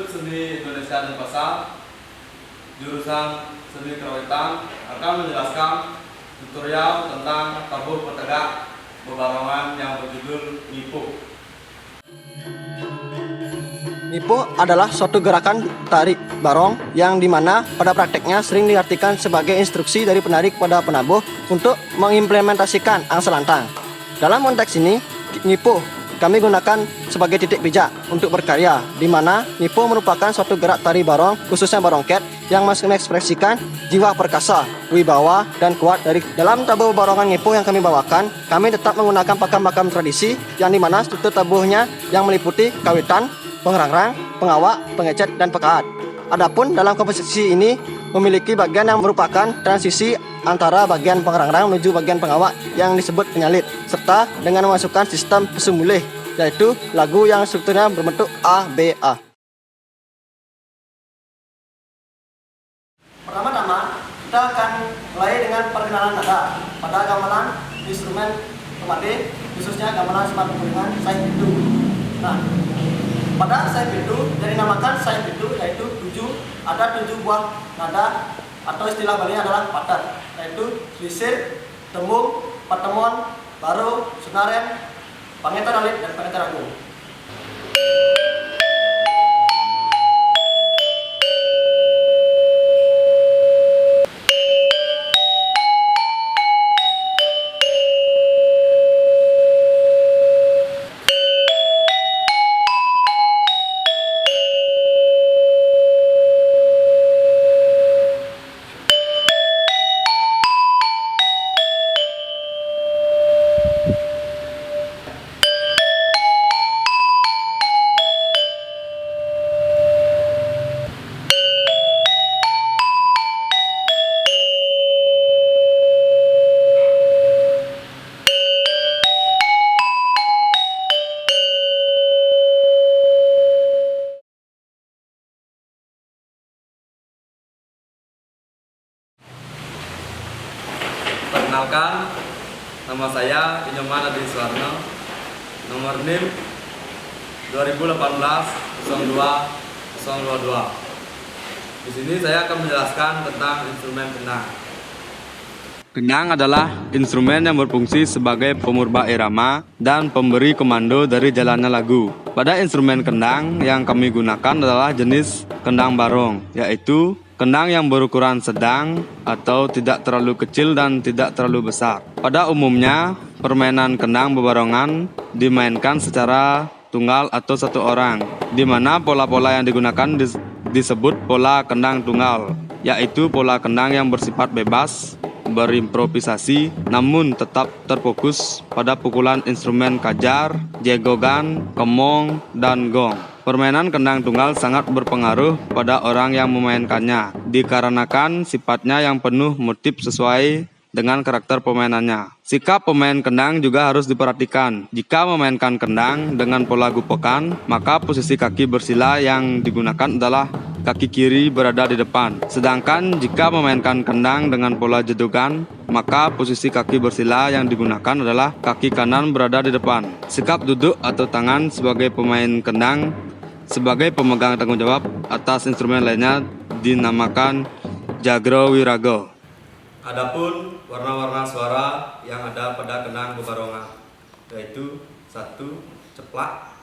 Seni Indonesia Denpasar, jurusan Seni Kerawitan, akan menjelaskan tutorial tentang tabuh petegak bebarongan yang berjudul Nipo. Nipo adalah suatu gerakan tarik barong yang dimana pada prakteknya sering diartikan sebagai instruksi dari penari kepada penabuh untuk mengimplementasikan angsal lantang. Dalam konteks ini, Nipo kami gunakan sebagai titik pijak untuk berkarya, di mana Nipo merupakan suatu gerak tari barong, khususnya barongket, yang masih mengekspresikan jiwa perkasa, wibawa, dan kuat dari dalam tabuh barongan Nipo yang kami bawakan. Kami tetap menggunakan pakam-pakam tradisi, yang dimana struktur tabuhnya yang meliputi kawitan, pengerangrang, pengawak, pengecet, dan pekaat. Adapun dalam komposisi ini memiliki bagian yang merupakan transisi antara bagian pengerangrang menuju bagian pengawak yang disebut penyalit, serta dengan memasukkan sistem pesumulih, yaitu lagu yang strukturnya berbentuk A-B-A. Pertama-tama, kita akan mulai dengan perkenalan nada pada gamelan instrumen pemade, khususnya gamelan sepatu kuningan sayap pitu. Nah, pada sayap pitu yang dinamakan sayap pitu yaitu 7, ada 7 buah nada atau istilah Bali adalah patat, yaitu lisir, tembung, patemon, baru, sunaren, pangetan alit, dan pangetan agung. Perkenalkan, nama saya Inyoman Adi Suwarno, nomor NIM 2018-02-022. Di sini saya akan menjelaskan tentang instrumen kendang. Kendang adalah instrumen yang berfungsi sebagai pemurba irama dan pemberi komando dari jalannya lagu. Pada instrumen kendang yang kami gunakan adalah jenis kendang barong, yaitu kendang yang berukuran sedang atau tidak terlalu kecil dan tidak terlalu besar. Pada umumnya, permainan kendang bebarongan dimainkan secara tunggal atau satu orang, di mana pola-pola yang digunakan disebut pola kendang tunggal, yaitu pola kendang yang bersifat bebas, berimprovisasi, namun tetap terfokus pada pukulan instrumen kajar, jegogan, kemong, dan gong. Permainan kendang tunggal sangat berpengaruh pada orang yang memainkannya, dikarenakan sifatnya yang penuh motif sesuai dengan karakter pemainannya. Sikap pemain kendang juga harus diperhatikan. Jika memainkan kendang dengan pola gupokan, maka posisi kaki bersila yang digunakan adalah kaki kiri berada di depan. Sedangkan jika memainkan kendang dengan pola jedogan, maka posisi kaki bersila yang digunakan adalah kaki kanan berada di depan. Sikap duduk atau tangan sebagai pemain kendang sebagai pemegang tanggung jawab atas instrumen lainnya dinamakan jagro wirago. Adapun warna-warna suara yang ada pada kendang bebarongan, yaitu 1. Ceplak,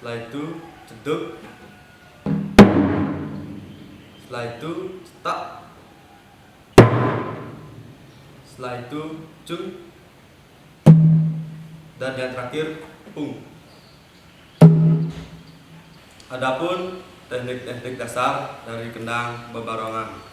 setelah itu ceduk, setelah itu cetak, setelah itu cung, dan yang terakhir pung. Adapun teknik-teknik dasar dari kendang bebarongan.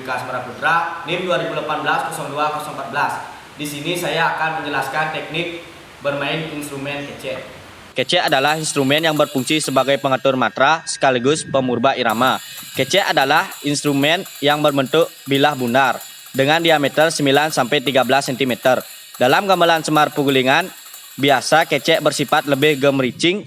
UIK Semarang Putra NIM 2018-02-014. Di sini saya akan menjelaskan teknik bermain instrumen kece. Kece adalah instrumen yang berfungsi sebagai pengatur matra sekaligus pemurba irama. Kece adalah instrumen yang berbentuk bilah bundar dengan diameter 9-13 cm. Dalam gamelan Semar Pugulingan, biasa kece bersifat lebih gemericing.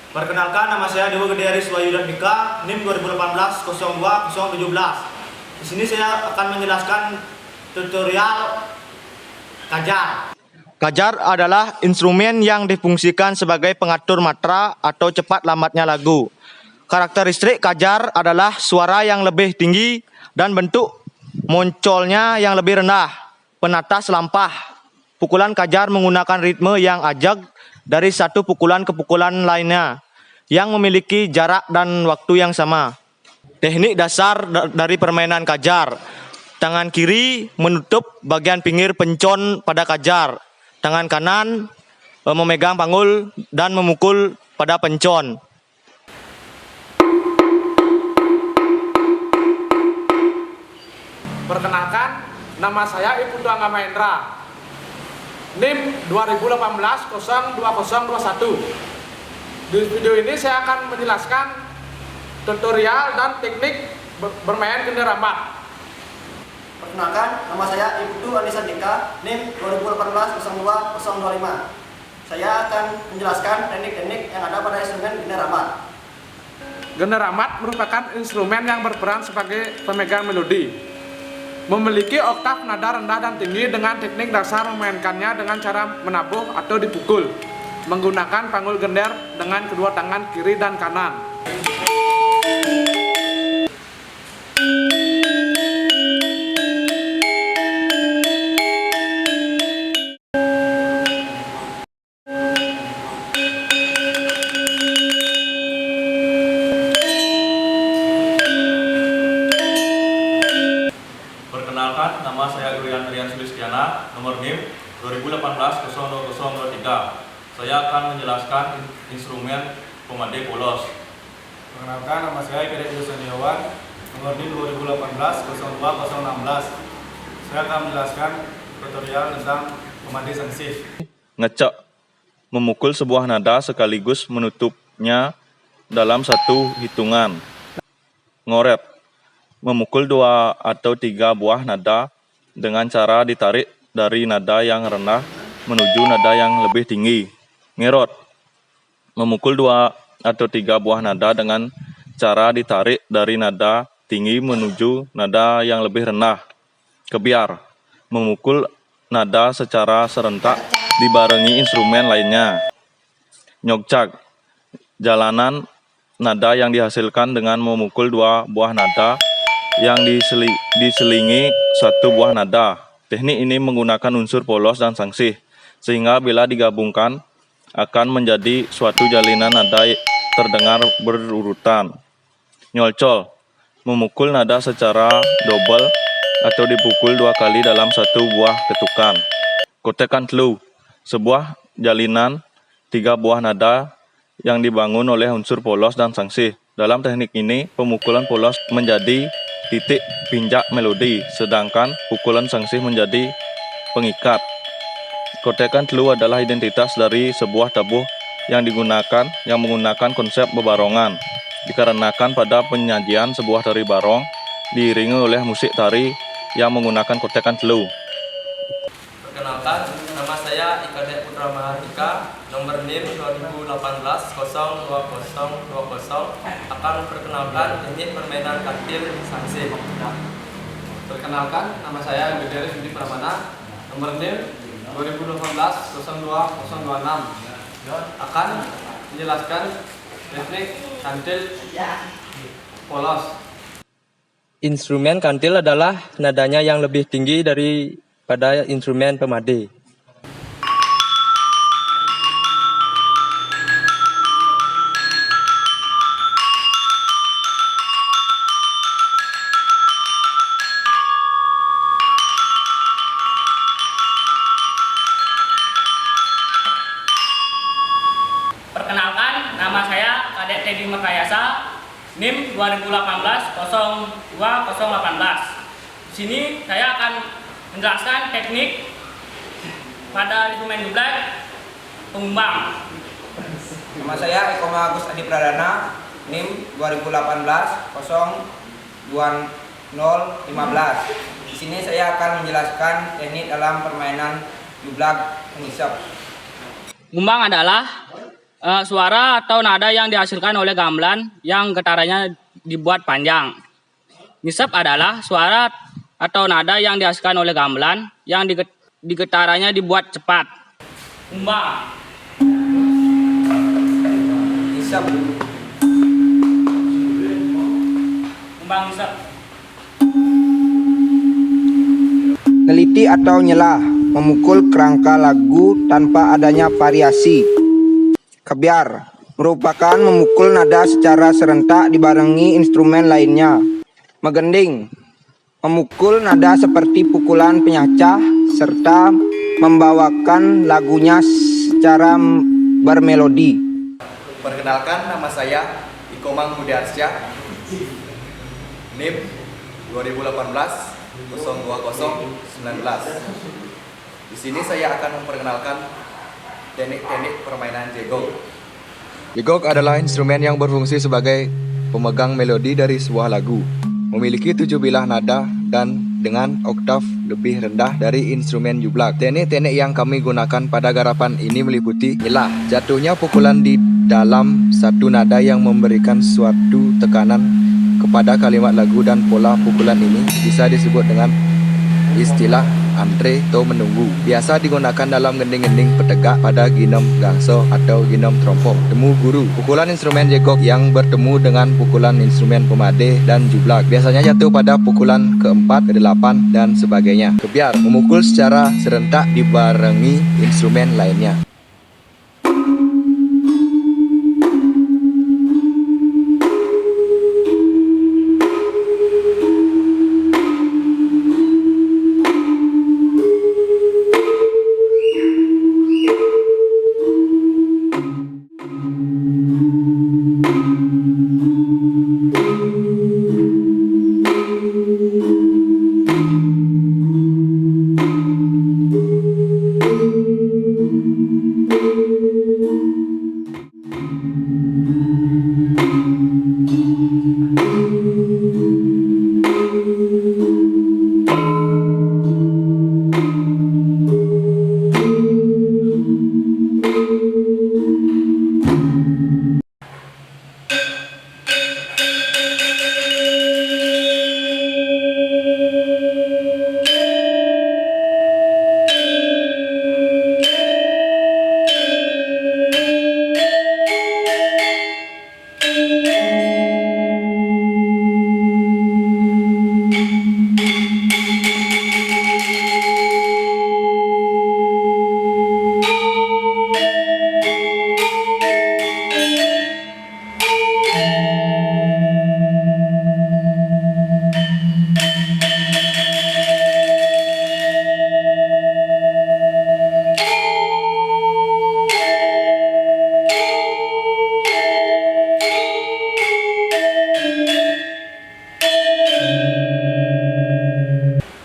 Perkenalkan, nama saya Dewa Gede Aris Wahyudan Dika, NIM 2018-02-017. Di sini saya akan menjelaskan tutorial kajar. Kajar adalah instrumen yang difungsikan sebagai pengatur matra atau cepat lambatnya lagu. Karakteristik kajar adalah suara yang lebih tinggi dan bentuk moncolnya yang lebih rendah. Penata selampah. Pukulan kajar menggunakan ritme yang ajak dari satu pukulan ke pukulan lainnya yang memiliki jarak dan waktu yang sama. Teknik dasar dari permainan kajar. Tangan kiri menutup bagian pinggir pencon pada kajar. Tangan kanan memegang panggul dan memukul pada pencon. Perkenalkan, nama saya Iputu Angga Mahendra, NIM 2018-02-021. Di video ini saya akan menjelaskan tutorial dan teknik bermain gender rambat. Perkenalkan, nama saya Iputu Anissa Dika, NIM 2018-02-025. Saya akan menjelaskan teknik-teknik yang ada pada instrumen gender rambat. Gender rambat merupakan instrumen yang berperan sebagai pemegang melodi. Memiliki oktav nada rendah dan tinggi dengan teknik dasar memainkannya dengan cara menabuh atau dipukul. Menggunakan panggul gender dengan kedua tangan kiri dan kanan. Perkenalkan, nama saya Rian Sulistiana, nomor NIM 2018-02023. Saya akan menjelaskan instrumen pemade polos. Perkenalkan, nama saya Kedek Yusaniawan, nomor NIM 2018-02-016. Saya akan menjelaskan tutorial tentang pemade sengsih. Ngecek, memukul sebuah nada sekaligus menutupnya dalam satu hitungan. Ngorep, memukul 2 atau 3 buah nada dengan cara ditarik dari nada yang rendah menuju nada yang lebih tinggi. Ngerot, memukul 2 atau 3 buah nada dengan cara ditarik dari nada tinggi menuju nada yang lebih rendah. Kebiar, memukul nada secara serentak dibarengi instrumen lainnya. Nyokcak, jalanan nada yang dihasilkan dengan memukul 2 buah nada yang diselingi 1 buah nada. Teknik ini menggunakan unsur polos dan sangsih, sehingga bila digabungkan akan menjadi suatu jalinan nada terdengar berurutan. Nyolcol, memukul nada secara double atau dipukul 2 kali dalam 1 buah ketukan. Kotekan telu, sebuah jalinan 3 buah nada yang dibangun oleh unsur polos dan sangsih. Dalam teknik ini, pemukulan polos menjadi titik pinjak melodi, sedangkan pukulan sangsih menjadi pengikat. Kotekan telu adalah identitas dari sebuah tabuh yang menggunakan konsep bebarongan, dikarenakan pada penyajian sebuah tari barong diiringi oleh musik tari yang menggunakan kotekan telu. Perkenalkan, nama saya Ikadek Putra Mahardika, nomor NIM 2018-02020, akan memperkenalkan teknik permainan kantil sangsih. Perkenalkan, nama saya Gede Sudi Pramana, nomor NIM 2018-02026. Akan menjelaskan teknik kantil polos. Instrumen kantil adalah nadanya yang lebih tinggi daripada instrumen pemade. Teknik Makayasa NIM 2018-02-018. Di sini saya akan menjelaskan teknik pada instrumen jublak pengumbang. Nama saya Eko Agus Adi Pradana, NIM 2018-02-015. Di sini saya akan menjelaskan teknik dalam permainan jublak pengisap. Pengumbang adalah suara atau nada yang dihasilkan oleh gamelan yang getarannya dibuat panjang. Ngisep adalah suara atau nada yang dihasilkan oleh gamelan yang digetarannya dibuat cepat. Pengumbang. Ngisep. Pengumbang ngisep. Neliti atau nyelah, memukul kerangka lagu tanpa adanya variasi. Kebiar merupakan memukul nada secara serentak dibarengi instrumen lainnya. Megending memukul nada seperti pukulan penyacah serta membawakan lagunya secara bermelodi. Perkenalkan, nama saya Iko Manghudiarsyah, NIM 2018-02-019. Di sini saya akan memperkenalkan teknik-teknik permainan jegok. Jegok adalah instrumen yang berfungsi sebagai pemegang melodi dari sebuah lagu. Memiliki 7 bilah nada dan dengan oktav lebih rendah dari instrumen jublak. Teknik-teknik yang kami gunakan pada garapan ini meliputi nyelah, jatuhnya pukulan di dalam satu nada yang memberikan suatu tekanan kepada kalimat lagu, dan pola pukulan ini bisa disebut dengan istilah antre atau menunggu. Biasa digunakan dalam gending-gending petegak pada ginem gangso atau ginem trompong. Temu guru. Pukulan instrumen jegok yang bertemu dengan pukulan instrumen pemade dan jublak biasanya jatuh pada pukulan keempat, kedelapan, dan sebagainya. Kebiar memukul secara serentak dibarengi instrumen lainnya.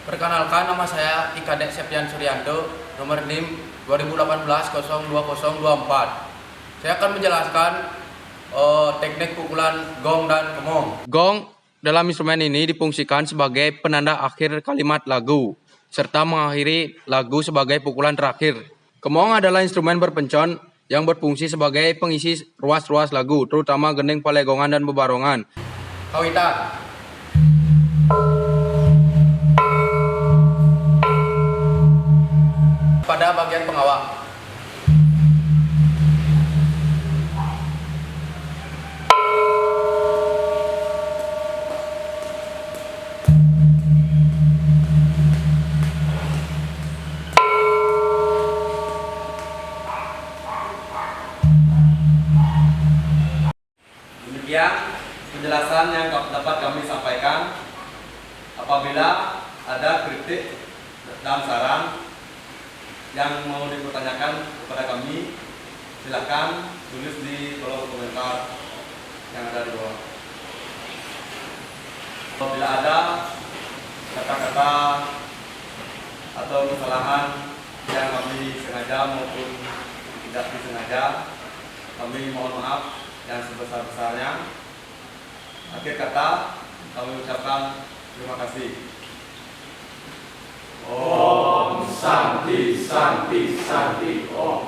Perkenalkan, nama saya Ikadek Septian Suryanto, nomor NIM 2018-02-024. Saya akan menjelaskan teknik pukulan gong dan kemong. Gong dalam instrumen ini difungsikan sebagai penanda akhir kalimat lagu, serta mengakhiri lagu sebagai pukulan terakhir. Kemong adalah instrumen berpencon yang berfungsi sebagai pengisi ruas-ruas lagu, terutama gending palegongan dan bebarongan. Kawitan. Pada bagian pengawal. Demikian penjelasan yang dapat kami sampaikan. Apabila ada kritik dan saran yang mau dipertanyakan kepada kami, silakan tulis di kolom komentar. yang ada di bawah. Apabila ada kata-kata atau kesalahan yang kami sengaja maupun tidak disengaja, kami mohon maaf yang sebesar-besarnya. Akhir kata, kami ucapkan terima kasih. Om Santi Santi Santi Om.